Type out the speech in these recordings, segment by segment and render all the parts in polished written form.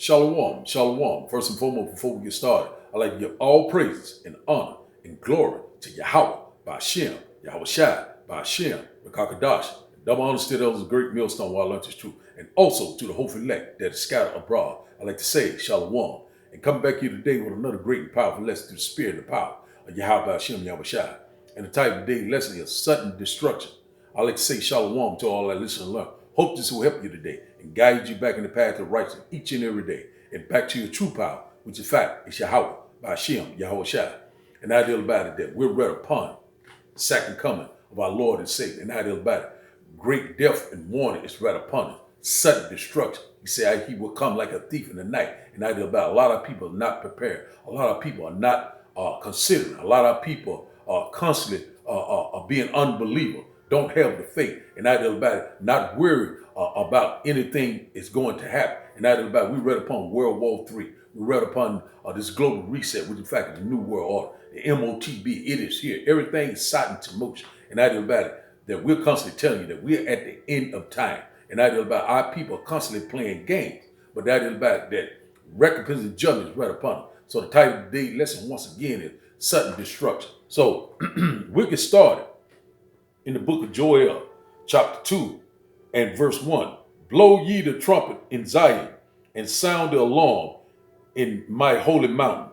Shalom, shalom. First and foremost, before we get started, I'd like to give all praises and honor and glory to Yahweh, Ba'ashem, Yahweh Shai, Ba'ashem, Rakakadash. Double honor to those great millstone while I learned this truth. And also to the hopeful elect that is scattered abroad. I'd like to say shalom. And come back here today with another great and powerful lesson through the spirit and the power of Yahweh, Ba'ashem, Yahweh Shai. And the title of today's lesson is sudden destruction. I'd like to say shalom to all that listen and learn. Hope this will help you today and guide you back in the path of righteousness each and every day and back to your true power, which is fact, is Yahweh, Ba'ashem, Yahweh Shai. And I deal about it that we're read upon the second coming of our Lord and Savior. And I deal about it. Great death and warning is right upon us. Sudden destruction. He said he will come like a thief in the night. And I deal about it. A lot of people are not prepared. A lot of people are not considering. A lot of people are constantly being unbeliever. Don't have the faith. And I deal about it. Not worried about anything is going to happen. And I deal about it. We read upon World War III. We read upon this global reset, which in fact is the New World Order. The MOTB, it is here. Everything is set into motion. And I deal about it. That we're constantly telling you that we're at the end of time. And that is about our people are constantly playing games. But that is about that recompense and judgment is right upon them. So the title of today's lesson once again is sudden destruction. So we'll get started in the book of Joel, chapter 2 and verse 1. Blow ye the trumpet in Zion and sound the alarm in my holy mountain.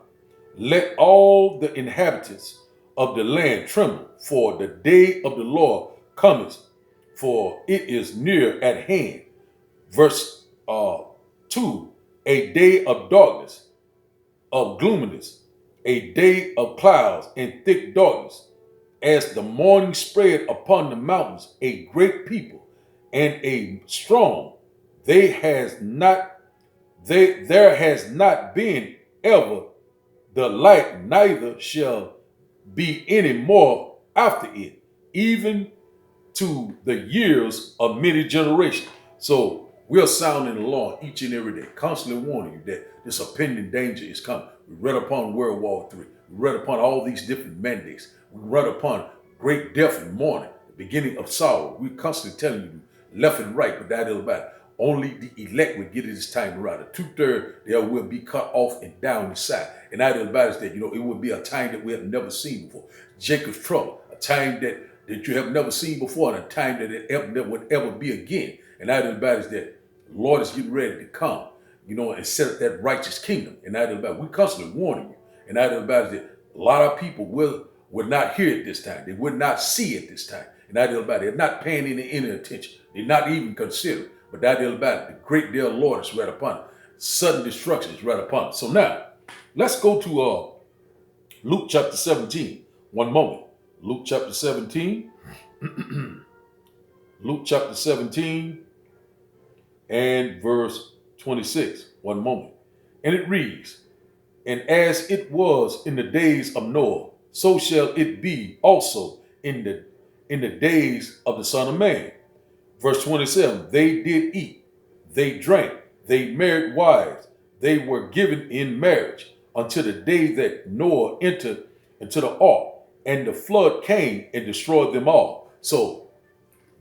Let all the inhabitants of the land tremble, for the day of the Lord cometh, for it is near at hand. Verse 2, a day of darkness, of gloominess, a day of clouds and thick darkness, as the morning spread upon the mountains, a great people and a strong, there has not been ever the like, neither shall be any more after it, even to the years of many generations. So we're sounding the alarm each and every day, constantly warning you that this impending danger is coming. We read upon World War III. We read upon all these different mandates. We read upon great death and mourning, the beginning of sorrow. We're constantly telling you left and right, but that is about it. Only the elect will get it this time around. The 2/3 there will be cut off and down the side. And that is about it that, it will be a time that we have never seen before. Jacob's trouble, a time that you have never seen before, and a time that it would ever be again. And that is about it that the Lord is getting ready to come, and set up that righteous kingdom. And that is about it. We constantly warning you. And that is about it that a lot of people will not hear it this time. They would not see it this time. And that is about it. They're not paying any attention. They're not even considering. But that is about it. The great day of the Lord is right upon it. Sudden destruction is right upon it. So now, let's go to Luke chapter 17. One moment. Luke chapter 17. Luke chapter 17 and verse 26. One moment. And it reads, and as it was in the days of Noah, so shall it be also in the days of the Son of Man. Verse 27, they did eat, they drank, they married wives, they were given in marriage until the day that Noah entered into the ark, and the flood came and destroyed them all. So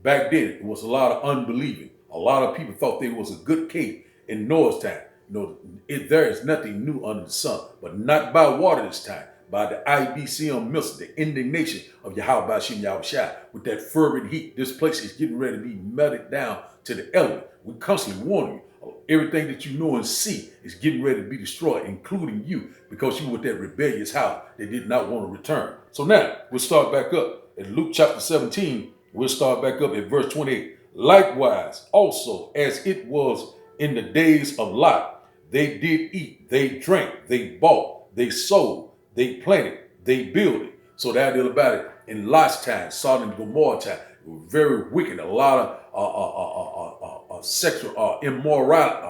back then, it was a lot of unbelieving. A lot of people thought there was a good case in Noah's time. There is nothing new under the sun, but not by water this time. By the IBCM missile, the indignation of Yahweh Ba'ashem Yahweh Shai, with that fervent heat. This place is getting ready to be melted down to the element. We constantly warning you. Everything that you know and see is getting ready to be destroyed, including you, because you were that rebellious house that did not want to return. So now, we'll start back up in Luke chapter 17. We'll start back up at verse 28. Likewise, also, as it was in the days of Lot, they did eat, they drank, they bought, they sold, they planted, they built it. So that is about it. In Lot's time, Sodom and Gomorrah time, it was very wicked. A lot of sexual immorality.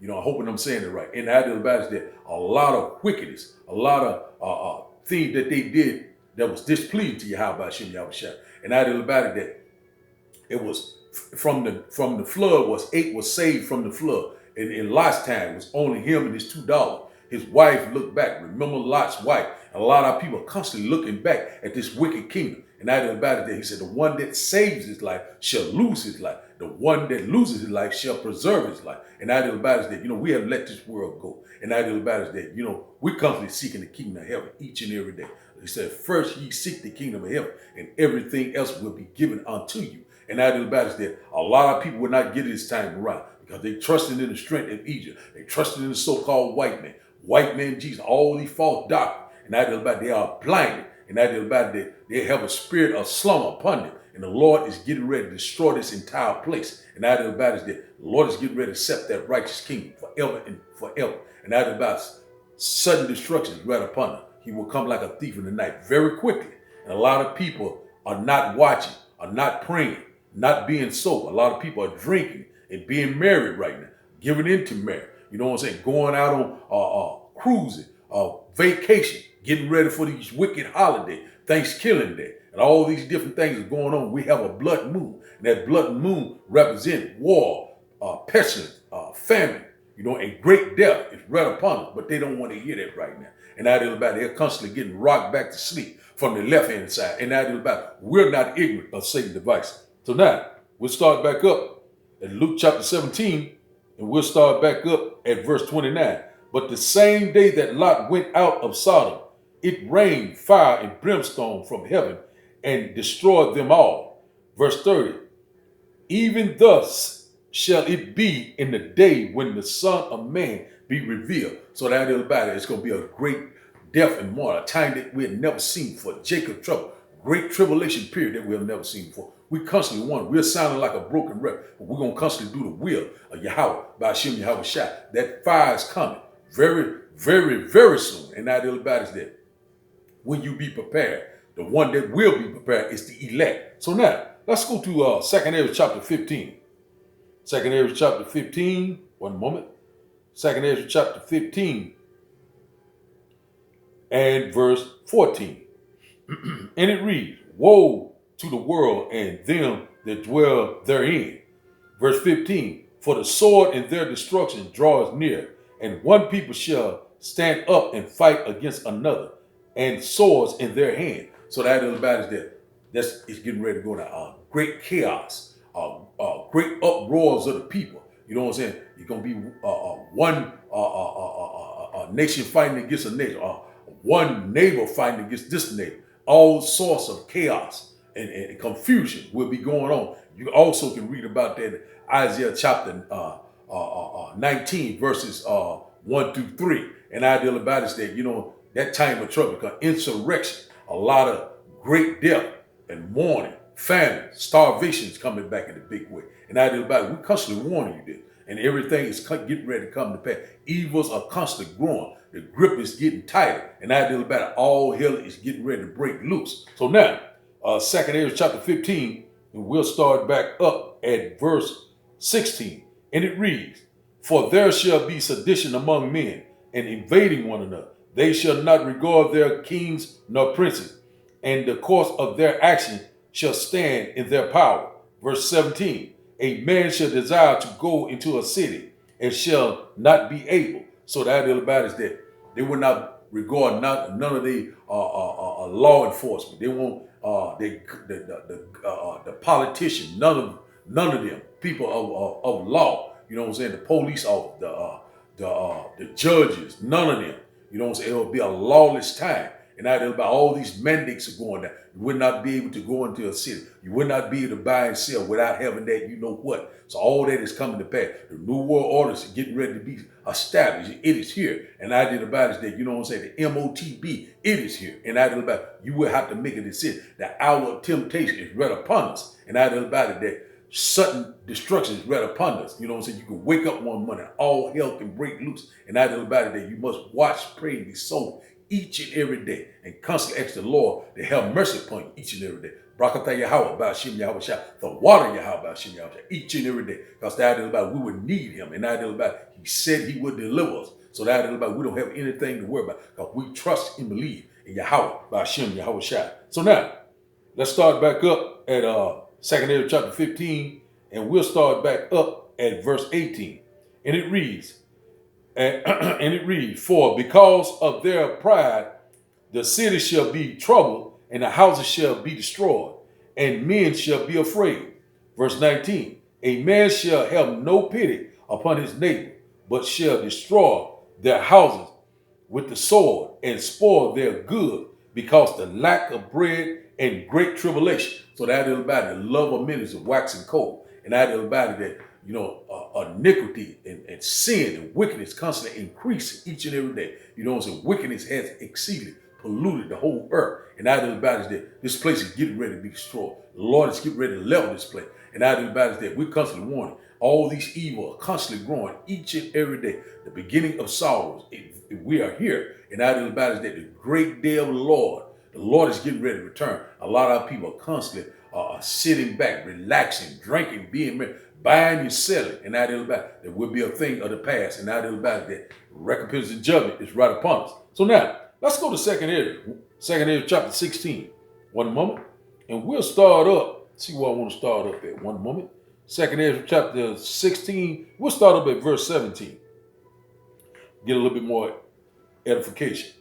I'm hoping I'm saying it right. And that is about it. That a lot of wickedness, a lot of things that they did that was displeasing to Yahweh Shem Yahweh Shai. And that is about it. That it was from the flood was saved from the flood. In Lot's time, it was only him and his $2. his wife looked back. Remember Lot's wife. And a lot of people are constantly looking back at this wicked kingdom. And I did about it that he said, the one that saves his life shall lose his life. The one that loses his life shall preserve his life. And I did about it that, we have let this world go. And I did about it that, we're constantly seeking the kingdom of heaven each and every day. He said, first ye seek the kingdom of heaven, and everything else will be given unto you. And I did about it that a lot of people will not get it this time around because they trusted in the strength of Egypt. They trusted in the so-called white man Jesus, all these false doctrines. And I did about it, they are blinded. And I did about it, they have a spirit of slumber upon them. And the Lord is getting ready to destroy this entire place. And I did about it, that the Lord is getting ready to set that righteous kingdom forever and forever. And I did about it, sudden destruction is right upon them. He will come like a thief in the night very quickly. And a lot of people are not watching, are not praying, not being sober. A lot of people are drinking and being married right now, giving into marriage. You know what I'm saying? Going out on cruising, vacation, getting ready for these wicked holidays, Thanksgiving Day, and all these different things are going on. We have a blood moon, and that blood moon represents war, pestilence, famine, and great death is right upon us, but they don't want to hear that right now. And that is about it. They're constantly getting rocked back to sleep from the left-hand side. And that is about it. We're not ignorant of Satan's devices. So now, we'll start back up at Luke chapter 17, and we'll start back up at verse 29. But the same day that Lot went out of Sodom, it rained fire and brimstone from heaven and destroyed them all. Verse 30, even thus shall it be in the day when the Son of Man be revealed. So that is about it. It's going to be a great death and mourning, a time that we have never seen before. Jacob trouble, great tribulation period that we have never seen before. We constantly wonder. We're sounding like a broken record, but we're going to constantly do the will of Yahweh, by Hashem Yahweh Shai. That fire is coming very, very, very soon. And that is about it that when you be prepared, the one that will be prepared is the elect. So now, let's go to 2 Ezra chapter 15. 2 Ezra chapter 15, one moment. 2 Ezra chapter 15 and verse 14. And it reads, woe to the world and them that dwell therein. Verse 15, for the sword in their destruction draws near, and one people shall stand up and fight against another, and swords in their hand. So that is about it. It's getting ready to go to great chaos, great uproars of the people. You know what I'm saying? You're going to be one nation fighting against a nation, one neighbor fighting against this neighbor. All sorts of chaos and confusion will be going on. You also can read about that in Isaiah chapter 19, verses 1 through 3. And I deal about is that, that time of trouble, because insurrection, a lot of great death and mourning, famine, starvation is coming back in a big way. And I deal about it. We're constantly warning you this. And everything is getting ready to come to pass. Evils are constantly growing. The grip is getting tighter. And I deal about it. All hell is getting ready to break loose. So now, 2 Ezra chapter 15, and we'll start back up at verse 16. And it reads, for there shall be sedition among men, and invading one another. They shall not regard their kings nor princes, and the course of their action shall stand in their power. Verse 17, a man shall desire to go into a city and shall not be able. So the idea about it is that they will not regard none of the law enforcement. They won't the politician, none of them, people of law. You know what I'm saying? The police officers, the judges, none of them. You know what I'm saying? It will be a lawless time. And now about all these mandates are going down. You would not be able to go into a city. You would not be able to buy and sell without having that, you know what. So all that is coming to pass. The New World Order is getting ready to be established. It is here. And I did about it that, you know what I'm saying, the MOTB, it is here. And I did about it, you will have to make a decision. The hour of temptation is right upon us. And I did about it that sudden destruction is right upon us. You know what I'm saying? You can wake up one morning, all hell can break loose. And I did about it that you must watch, pray, and be sober each and every day, and constantly ask the Lord to have mercy upon you each and every day. Brakatah Yahweh, by Hashem Yahweh Shai, the water Yahweh, by Hashem Yahweh Shai, each and every day. Because the idea about we would need him, and the idea about he said he would deliver us. So the idea about we don't have anything to worry about, because we trust and believe in Yahweh, by Hashem Yahweh Shai. So now, let's start back up at 2 Ezra chapter 15, and we'll start back up at verse 18. And it reads, And, and it reads, for because of their pride, the city shall be troubled, and the houses shall be destroyed, and men shall be afraid. Verse 19, a man shall have no pity upon his neighbor, but shall destroy their houses with the sword and spoil their good because the lack of bread and great tribulation. So that is about the love of many is waxing cold. And that is about that, iniquity and sin and wickedness constantly increasing each and every day. You know what I'm saying? Wickedness has exceeded, polluted the whole earth. And that is about is that this place is getting ready to be destroyed. The Lord is getting ready to level this place. And that is about is that we're constantly warning. All these evil are constantly growing each and every day. The beginning of sorrows. We are here. And that is about is that the great day of the Lord is getting ready to return. A lot of people are constantly sitting back, relaxing, drinking, being married, buying and selling. And that is about that will be a thing of the past. And that is about that recompense and judgment is right upon us. So now, let's go to second Ezra chapter 16. One moment. And we'll start up. See where I want to start up at. One moment. Second Ezra chapter 16. We'll start up at verse 17. Get a little bit more edification.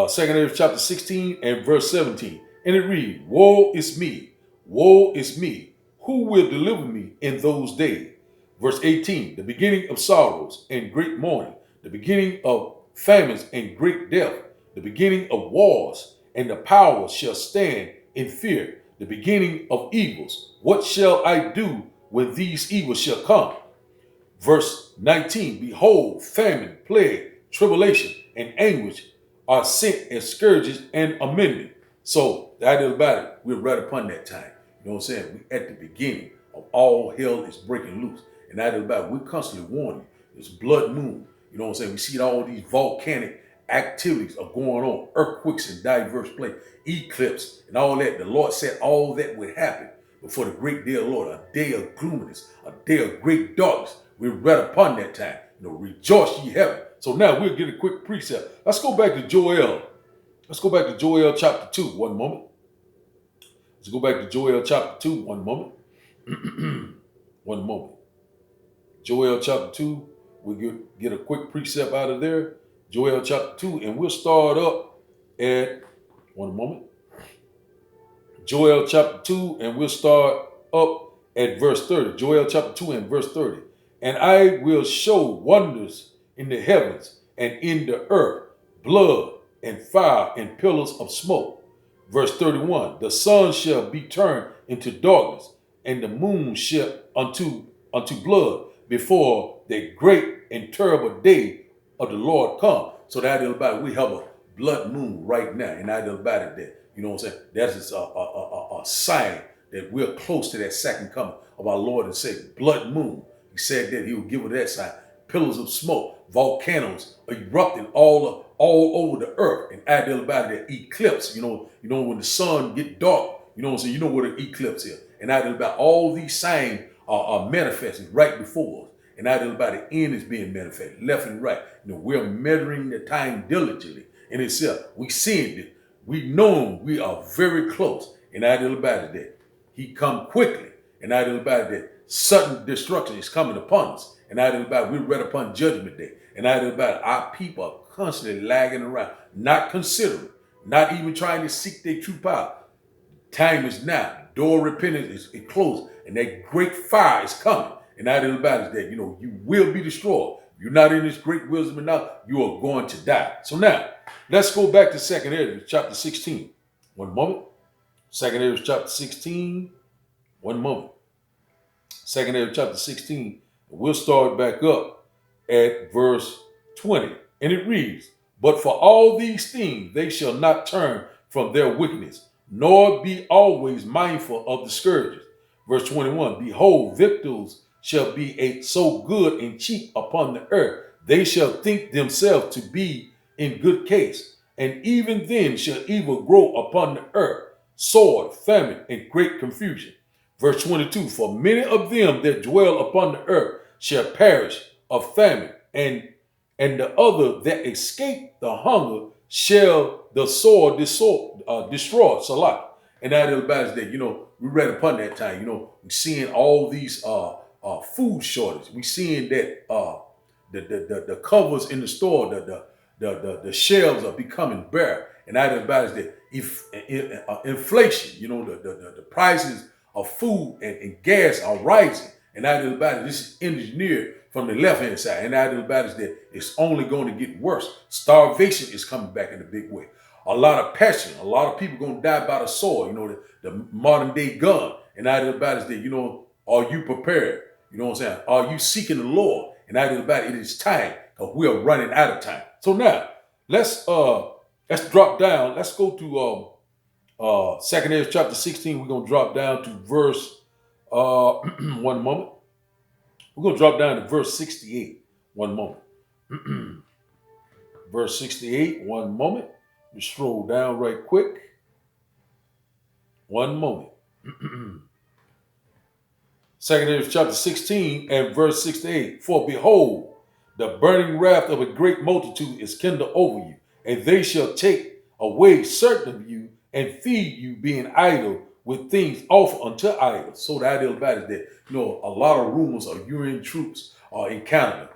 Second Ezra chapter 16 and verse 17. And it reads, woe is me, who will deliver me in those days? Verse 18, the beginning of sorrows and great mourning, the beginning of famines and great death, the beginning of wars, and the powers shall stand in fear, the beginning of evils. What shall I do when these evils shall come? Verse 19, behold, famine, plague, tribulation, and anguish are sent as scourges and amendment. So the idea about it, we're right upon that time. You know what I'm saying? We at the beginning of all hell is breaking loose. And that is about it. We're constantly warning. It's blood moon. You know what I'm saying? We see all these volcanic activities are going on, earthquakes in diverse places, eclipse and all that. The Lord said all that would happen before the great day of the Lord, a day of gloominess, a day of great darkness. We're right upon that time. Rejoice ye heaven. So now we'll get a quick precept. Let's go back to Joel. Let's go back to Joel chapter 2. One moment. Let's go back to Joel chapter 2. One moment. One moment. Joel chapter 2. We'll get a quick precept out of there. Joel chapter 2. And we'll start up at, one moment. Joel chapter 2. And we'll start up at verse 30. Joel chapter 2 and verse 30. And I will show wonders in the heavens and in the earth, blood and fire and pillars of smoke. Verse 31, the sun shall be turned into darkness, and the moon shall unto blood before the great and terrible day of the Lord come. So that is about it. We have a blood moon right now, and that is about it there. You know what I'm saying? That's just a sign that we're close to that second coming of our Lord and Savior. Blood moon. He said that he would give us that sign. Pillars of smoke, volcanoes erupting all over the earth, and ideal about that eclipse. You know when the sun get dark. You know what I'm saying? You know what an eclipse is, and ideal about all these signs are manifesting right before us, and ideal about the end is being manifested left and right. We're measuring the time diligently in itself. We seeing it. We know we are very close, and ideal about it that he come quickly, and ideal about it that sudden destruction is coming upon us. And that is about we're read upon judgment day. And that is about our people are constantly lagging around, not considering, not even trying to seek their true power. Time is now. Door of repentance is closed. And that great fire is coming. And that is about is that, you will be destroyed. If you're not in this great wisdom and knowledge, you are going to die. So now, let's go back to 2 Ezra chapter 16. One moment. 2 Ezra chapter 16. One moment. 2 Ezra chapter 16. We'll start back up at verse 20. And it reads, but for all these things they shall not turn from their wickedness, nor be always mindful of the scourges. Verse 21, behold, victuals shall be so good and cheap upon the earth, they shall think themselves to be in good case. And even then shall evil grow upon the earth, sword, famine, and great confusion. Verse 22, for many of them that dwell upon the earth shall perish of famine, and the other that escape the hunger shall the sword destroy. Salah. And that is about that, we read upon that time, we're seeing all these food shortages. We're seeing that the covers in the store, the shelves are becoming bare. And that about is that if inflation, the prices of food and gas are rising. And that about it, this is engineered from the left hand side. And that about is that it's only going to get worse. Starvation is coming back in a big way. A lot of passion, a lot of people going to die by the sword, the modern day gun. And that about is that, are you prepared? You know what I'm saying? Are you seeking the Lord? And that about it is time, because we are running out of time. So now let's drop down. Let's go to 2 chapter 16. We're gonna drop down to verse one moment. We're gonna drop down to verse 68. One moment. Verse 68, one moment. You scroll down right quick. One moment. 2 chapter 16 and verse 68. For behold, the burning wrath of a great multitude is kindled over you, and they shall take away certain of you and feed you, being idle with things offered unto idols. So the idea about it is that, a lot of rumors of UN troops are in Canada,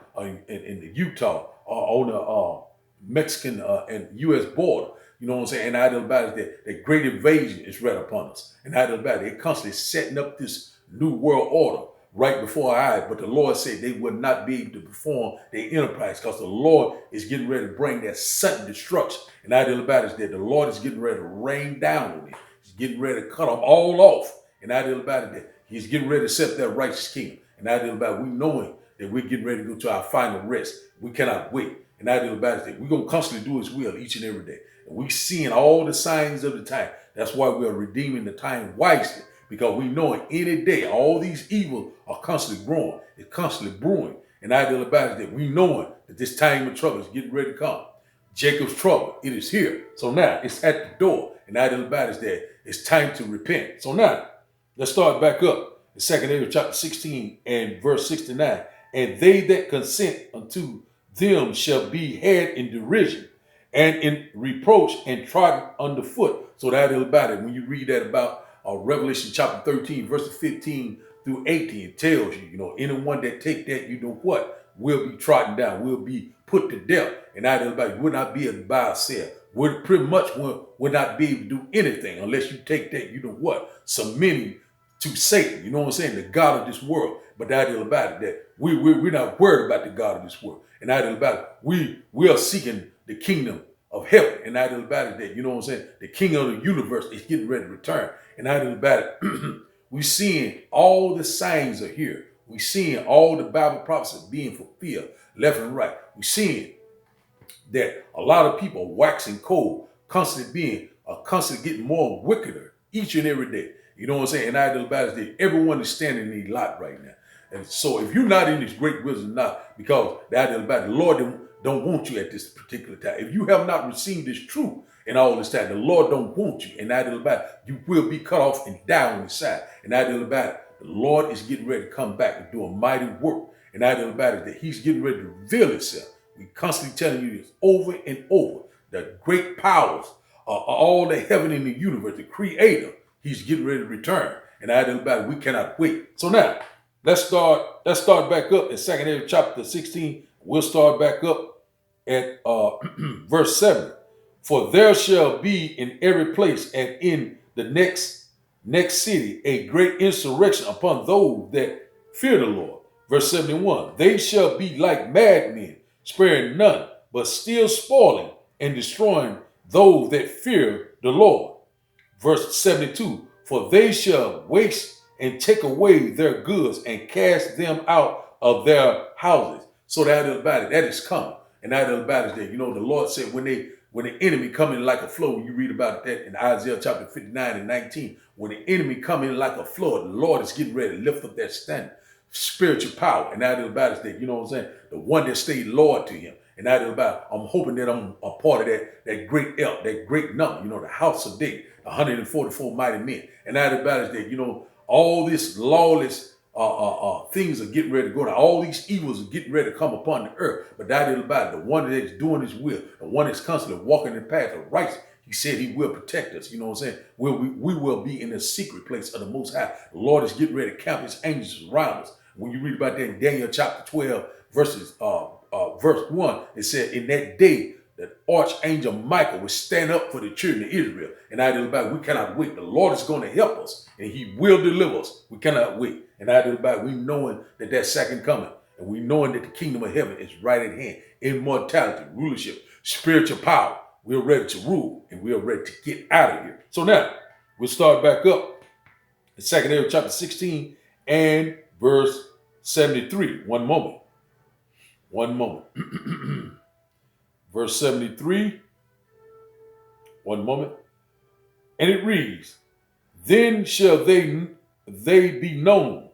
in Utah, on the Mexican and U.S. border. You know what I'm saying? And the idea about it is that the great invasion is right upon us. And the idea about it, they're constantly setting up this new world order right before our eyes. But the Lord said they would not be able to perform their enterprise, because the Lord is getting ready to bring that sudden destruction. And the idea about it is that the Lord is getting ready to rain down on it. He's getting ready to cut them all off. And the idea about it is that he's getting ready to set that righteous kingdom. And the idea about it, we knowing that we're getting ready to go to our final rest. We cannot wait. And the idea about it is that we're going to constantly do his will each and every day. And we're seeing all the signs of the time. That's why we are redeeming the time wisely. Because we know any day, all these evils are constantly growing. It's constantly brewing. And the idea about it is that we knowing that this time of trouble is getting ready to come. Jacob's trouble, it is here. So now it's at the door. And the idea about it is that it's time to repent. So now, let's start back up. The 2 chapter 16 and verse 69. And they that consent unto them shall be had in derision and in reproach and trodden underfoot. So that is about it. When you read that about Revelation chapter 13, verses 15 through 18, it tells you, anyone that take that, will be trodden down, will be put to death. And that is about it. Will not be able to buy or sell. Would pretty much will not be able to do anything unless you take that, submitting to Satan. You know what I'm saying? The God of this world. But that is about it, that we're not worried about the God of this world. And that is about it. We are seeking the kingdom of heaven. And that is about it, that, the king of the universe is getting ready to return. And that is about it. We're seeing all the signs are here. We're seeing all the Bible prophecies being fulfilled left and right. We're seeing that a lot of people are waxing cold, constantly getting more wickeder each and every day. You know what I'm saying? And I do about is that everyone is standing in a lot right now. And so if you're not in this great wisdom, not because that is about the Lord don't want you at this particular time. If you have not received this truth in all this time, the Lord don't want you. And that is about it. You will be cut off and die on the side. And that is about it. The Lord is getting ready to come back and do a mighty work. And that is about it, that he's getting ready to reveal himself. We constantly telling you this over and over. The great powers of all the heaven and the universe, the creator, he's getting ready to return. And that is about it. We cannot wait. So now, let's start back up at 2 chapter 16. We'll start back up at verse 7. For there shall be in every place and in the next city a great insurrection upon those that fear the Lord. Verse 71. They shall be like madmen, sparing none, but still spoiling and destroying those that fear the Lord. Verse 72. For they shall waste and take away their goods and cast them out of their houses. So that is about it. That is coming. And that is about it. That, the Lord said when the enemy come in like a flood, you read about that in Isaiah chapter 59 and 19. When the enemy come in like a flood, the Lord is getting ready to lift up that standard, spiritual power. And that is about it. That, the one that stayed loyal to him. And that is about, I'm hoping that I'm a part of that great elk, that great number, the house of David, 144 mighty men. And that is about it. That, all this lawless things are getting ready to go down. All these evils are getting ready to come upon the earth. But that is about it. The one that is doing his will, the one that's constantly walking the path of righteousness. He said he will protect us. You know what I'm saying? We will be in the secret place of the Most High. The Lord is getting ready to camp his angels around us. When you read about that in Daniel chapter 12, verses verse 1, it said, in that day, that Archangel Michael will stand up for the children of Israel. And I did about, we cannot wait. The Lord is going to help us and he will deliver us. We cannot wait. And I did about, we knowing that that second coming, and we knowing that the kingdom of heaven is right at hand. Immortality, rulership, spiritual power. We're ready to rule and we're ready to get out of here. So now we'll start back up in 2 Amos chapter 16 and verse 73. One moment. Verse 73. One moment. And it reads, then shall they be known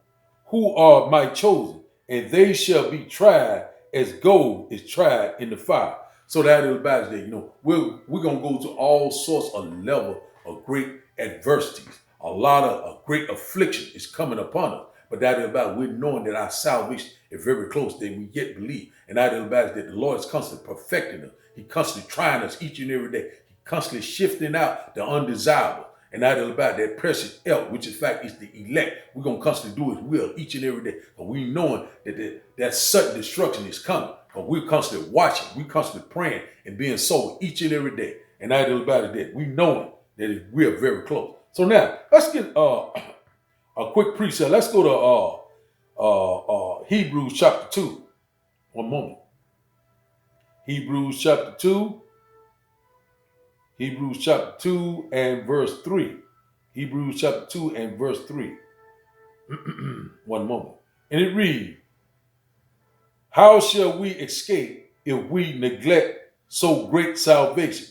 who are my chosen, and they shall be tried as gold is tried in the fire. So that is about that, we're going to go to all sorts of level of great adversities. A lot of great affliction is coming upon us. But that is about we're knowing that our salvation is very close, that we yet believe. And that is about that the Lord is constantly perfecting us. He's constantly trying us each and every day. He's constantly shifting out the undesirable. And that is about that precious help, which in fact is the elect. We're going to constantly do his will each and every day. But we knowing that sudden destruction is coming. But we're constantly watching. We're constantly praying and being sold each and every day. And that is about that. We knowing that we are very close. So now, let's get a quick precept. Let's go to Hebrews chapter 2. One moment. Hebrews chapter 2. Hebrews chapter 2 and verse 3. Hebrews chapter 2 and verse 3. One moment. And it reads, how shall we escape if we neglect so great salvation,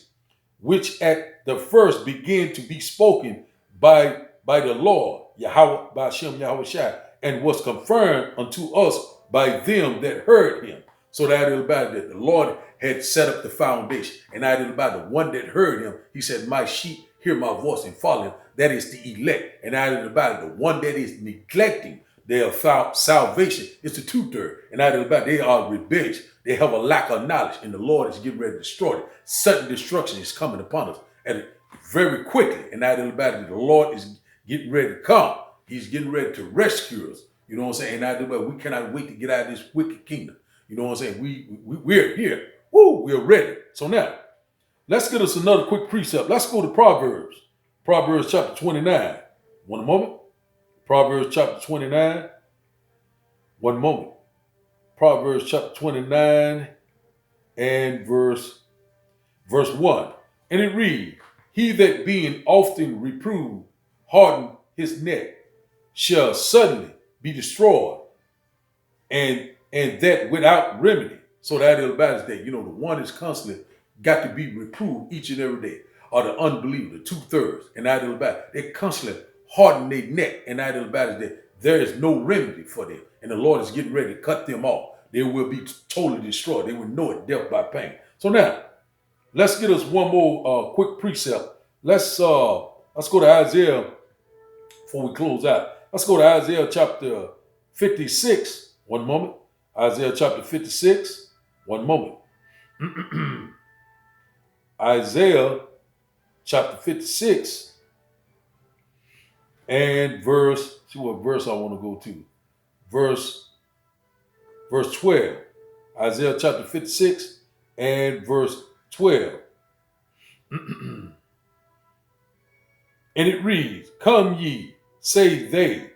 which at the first began to be spoken by the Lord, Yahweh, by Hashem Yahweh Shai, and was confirmed unto us by them that heard him. So that is about that the Lord had set up the foundation. And that is about the one that heard him. He said, my sheep hear my voice and follow him. That is the elect. And that is about the one that is neglecting their salvation is the two-thirds. And that is about they are rebellious. They have a lack of knowledge. And the Lord is getting ready to destroy them. Sudden destruction is coming upon us. And very quickly. And that is about it. The Lord is getting ready to come. He's getting ready to rescue us. You know what I'm saying? And that is about we cannot wait to get out of this wicked kingdom. You know what I'm saying? We're here. Woo, we're ready. So now, let's get us another quick precept. Let's go to Proverbs. Proverbs chapter 29. One moment. Proverbs chapter 29. One moment. Proverbs chapter 29 and verse 1. And it reads, he that being often reproved, harden his neck, shall suddenly be destroyed, and that without remedy. So that is about is that, the one is constantly got to be reproved each and every day, or the unbeliever, the two-thirds. And that is about they constantly harden their neck. And that is about is that there is no remedy for them. And the Lord is getting ready to cut them off. They will be totally destroyed. They will know it, death by pain. So now, let's get us one more quick precept. Let's go to Isaiah before we close out. Let's go to Isaiah chapter 56. One moment. Isaiah chapter 56. One moment. Isaiah chapter 56 and see what verse I want to go to. Verse 12. Isaiah chapter 56 and verse 12. And it reads, come ye, say they,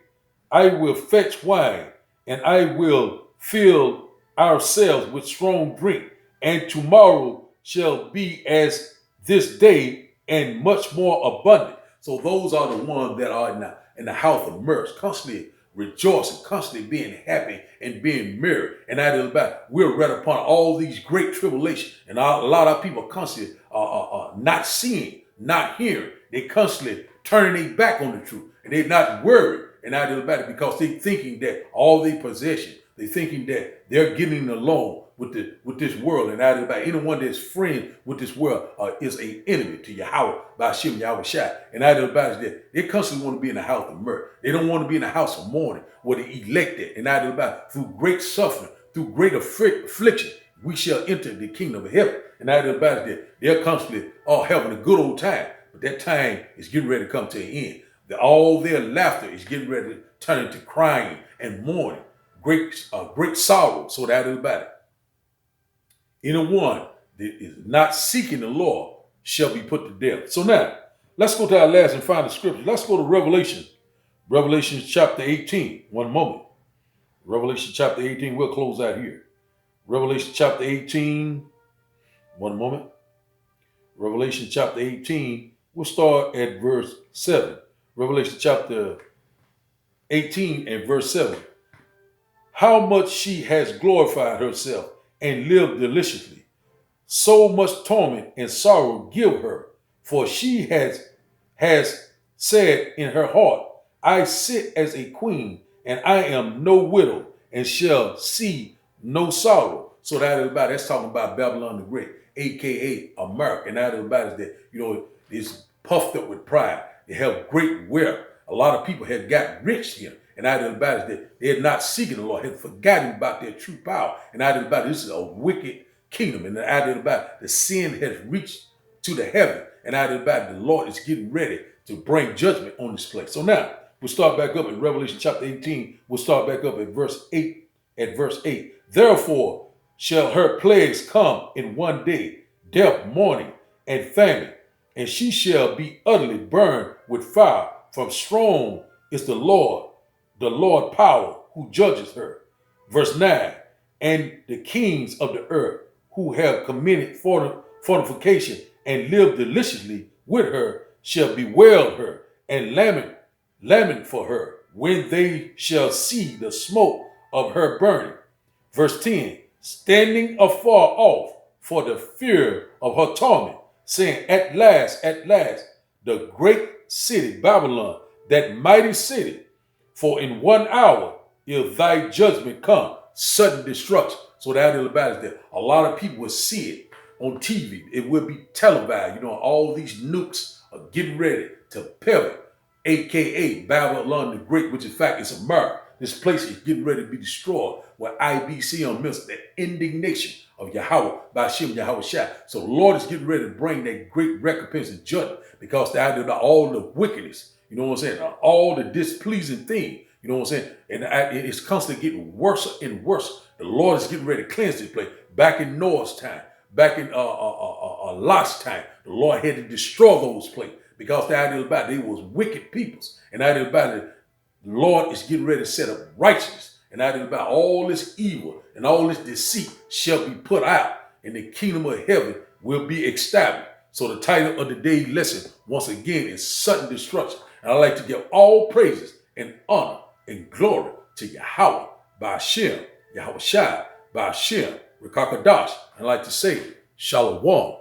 I will fetch wine, and I will fill ourselves with strong drink, and tomorrow shall be as this day, and much more abundant. So those are the ones that are in the house of mirth, constantly rejoicing, constantly being happy and being merry. And that is about we're read upon all these great tribulations. And a lot of people constantly not seeing, not hearing. They constantly turning their back on the truth. And they're not worried. And that is about it because they're thinking that all their possession, they're thinking that they're getting along with this world. And that is about anyone that's friend with this world is an enemy to Yahweh, by Hashem Yahweh Shai. And that is about that they constantly want to be in the house of mirth. They don't want to be in the house of mourning where they elected. And that is about through great suffering, through great affliction, we shall enter the kingdom of heaven. And that is about that they're constantly having a good old time. But that time is getting ready to come to an end. All their laughter is getting ready to turn into crying and mourning. Great sorrow. So that is about it. Anyone that is not seeking the Lord shall be put to death. So now, let's go to our last and final scripture. Let's go to Revelation. Revelation chapter 18. One moment. Revelation chapter 18. We'll close out here. Revelation chapter 18. One moment. Revelation chapter 18. We'll start at verse 7. Revelation chapter 18 and verse 7. How much she has glorified herself and lived deliciously. So much torment and sorrow give her, for she has said in her heart, I sit as a queen, and I am no widow, and shall see no sorrow. So that's talking about Babylon the Great, aka America. And that everybody is that, is puffed up with pride. They have great wealth. A lot of people have got rich here. And out of the body is that they're not seeking the Lord, have forgotten about their true power. And out of the body, this is a wicked kingdom. And out of the body, the sin has reached to the heaven. And out of the body, the Lord is getting ready to bring judgment on this place. So now, we'll start back up in Revelation chapter 18. We'll start back up at verse 8. At verse 8. Therefore shall her plagues come in one day, death, mourning, and famine. And she shall be utterly burned with fire. From strong is the Lord power who judges her. Verse 9, and the kings of the earth who have committed fornication and lived deliciously with her shall bewail her and lament for her when they shall see the smoke of her burning. Verse 10, standing afar off for the fear of her torment, saying, at last, the great city, Babylon, that mighty city, for in 1 hour if thy judgment come, sudden destruction. So that is about it. That a lot of people will see it on TV. It will be televised. All these nukes are getting ready to pivot, aka Babylon the Great, which in fact is America. This place is getting ready to be destroyed. Where IBC on midst the indignation of Yahweh by Shem Yahweh Shai. So the Lord is getting ready to bring that great recompense and judgment because they're out about all the wickedness. You know what I'm saying? All the displeasing thing. You know what I'm saying? And it's constantly getting worse and worse. The Lord is getting ready to cleanse this place. Back in Noah's time, back in Lot's time, the Lord had to destroy those places because the idea about they was wicked peoples. And the idea about it, the Lord is getting ready to set up righteousness. And the idea about all this evil and all this deceit shall be put out, and the kingdom of heaven will be established. So the title of the day's lesson, once again, is sudden destruction. And I'd like to give all praises and honor and glory to Yahweh, by Hashem, Yahweh Shai, by Hashem, Rekakadash. I'd like to say, Shalom.